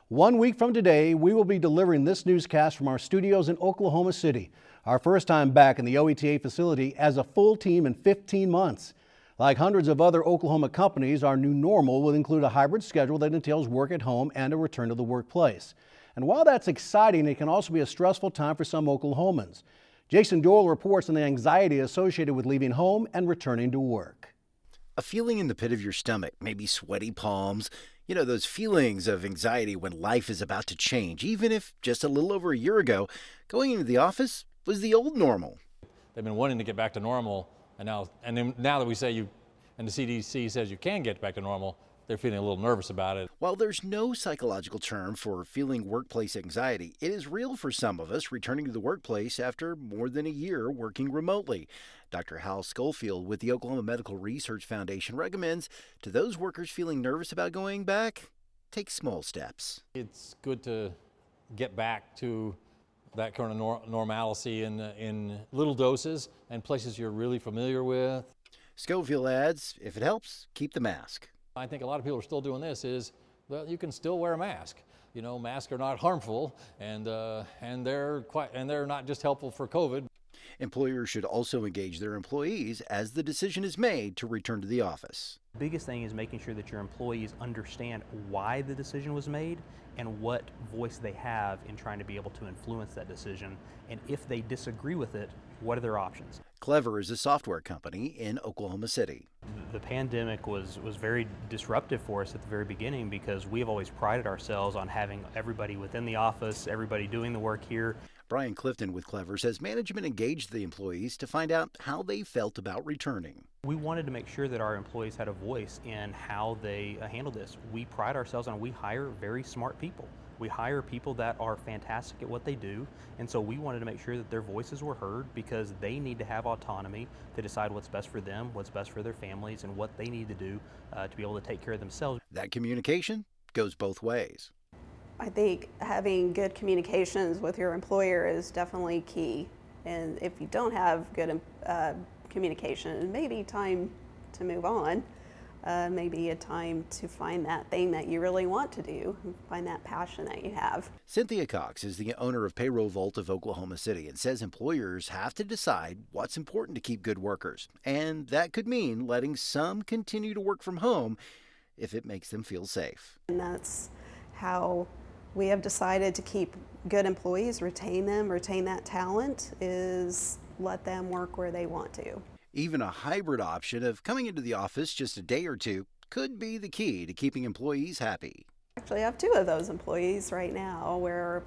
1 week from today, we will be delivering this newscast from our studios in Oklahoma City. Our first time back in the OETA facility as a full team in 15 months. Like hundreds of other Oklahoma companies, our new normal will include a hybrid schedule that entails work at home and a return to the workplace. And while that's exciting, it can also be a stressful time for some Oklahomans. Jason Doyle reports on the anxiety associated with leaving home and returning to work. A feeling in the pit of your stomach, maybe sweaty palms. You know, those feelings of anxiety when life is about to change, even if just a little over a year ago, going into the office was the old normal. They've been wanting to get back to normal, and now that we say and the CDC says you can get back to normal, they're feeling a little nervous about it. While there's no psychological term for feeling workplace anxiety, it is real for some of us returning to the workplace after more than a year working remotely. Dr. Hal Schofield with the Oklahoma Medical Research Foundation recommends to those workers feeling nervous about going back, take small steps. It's good to get back to that kind of normalcy in little doses and places you're really familiar with. Schofield adds, if it helps, keep the mask. I think a lot of people are still doing this well, you can still wear a mask. You know, masks are not harmful, and they're not just helpful for COVID. Employers should also engage their employees as the decision is made to return to the office. The biggest thing is making sure that your employees understand why the decision was made and what voice they have in trying to be able to influence that decision. And if they disagree with it, what are their options? Clever is a software company in Oklahoma City. The pandemic was very disruptive for us at the very beginning because we have always prided ourselves on having everybody within the office, everybody doing the work here. Brian Clifton with Clever says management engaged the employees to find out how they felt about returning. We wanted to make sure that our employees had a voice in how they handle this. We pride ourselves on we hire very smart people. We hire people that are fantastic at what they do, and so we wanted to make sure that their voices were heard because they need to have autonomy to decide what's best for them, what's best for their families, and what they need to do to be able to take care of themselves. That communication goes both ways. I think having good communications with your employer is definitely key, and if you don't have good communication, it may be time to move on. Maybe a time to find that thing that you really want to do, find that passion that you have. Cynthia Cox is the owner of Payroll Vault of Oklahoma City and says employers have to decide what's important to keep good workers. And that could mean letting some continue to work from home if it makes them feel safe. And that's how we have decided to keep good employees, retain that talent, is let them work where they want to. Even a hybrid option of coming into the office just a day or two could be the key to keeping employees happy. Actually, I have 2 of those employees right now where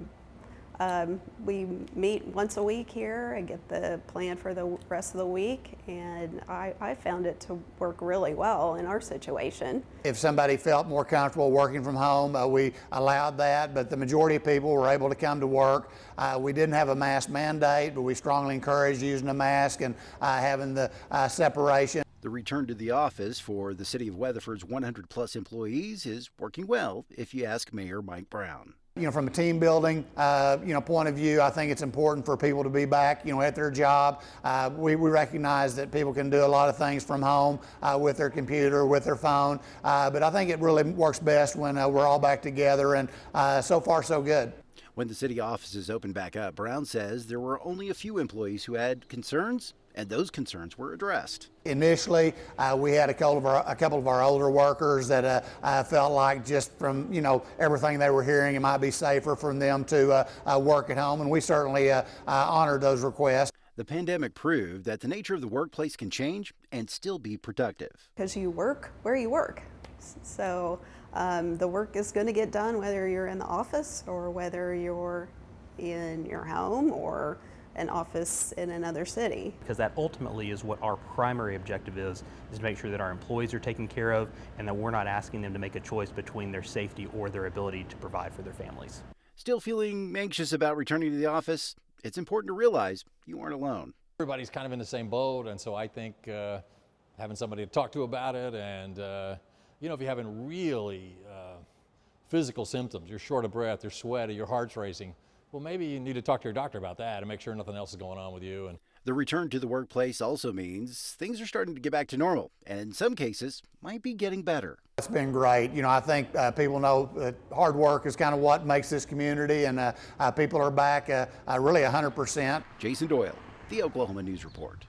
we meet once a week here and get the plan for the rest of the week, and I found it to work really well in our situation. If somebody felt more comfortable working from home, we allowed that, but the majority of people were able to come to work. We didn't have a mask mandate, but we strongly encouraged using a mask and having the separation. The return to the office for the city of Weatherford's 100-plus employees is working well, if you ask Mayor Mike Brown. You know, from a team building, point of view, I think it's important for people to be back, at their job. We recognize that people can do a lot of things from home with their computer, with their phone, but I think it really works best when we're all back together, and so far so good. When the city offices opened back up, Brown says there were only a few employees who had concerns, and those concerns were addressed. Initially, we had a couple of our older workers that felt like just from everything they were hearing, it might be safer for them to work at home, and we certainly honored those requests. The pandemic proved that the nature of the workplace can change and still be productive. Because you work where you work. So the work is going to get done whether you're in the office or whether you're in your home or an office in another city. Because that ultimately is what our primary objective is to make sure that our employees are taken care of and that we're not asking them to make a choice between their safety or their ability to provide for their families. Still feeling anxious about returning to the office? It's important to realize you aren't alone. Everybody's kind of in the same boat, and so I think having somebody to talk to about it, and if you're having really physical symptoms, you're short of breath, you're sweaty, your heart's racing, well, maybe you need to talk to your doctor about that and make sure nothing else is going on with you. The return to the workplace also means things are starting to get back to normal, and in some cases, might be getting better. It's been great. I think people know that hard work is kind of what makes this community, and people are back really 100%. Jason Doyle, the Oklahoma News Report.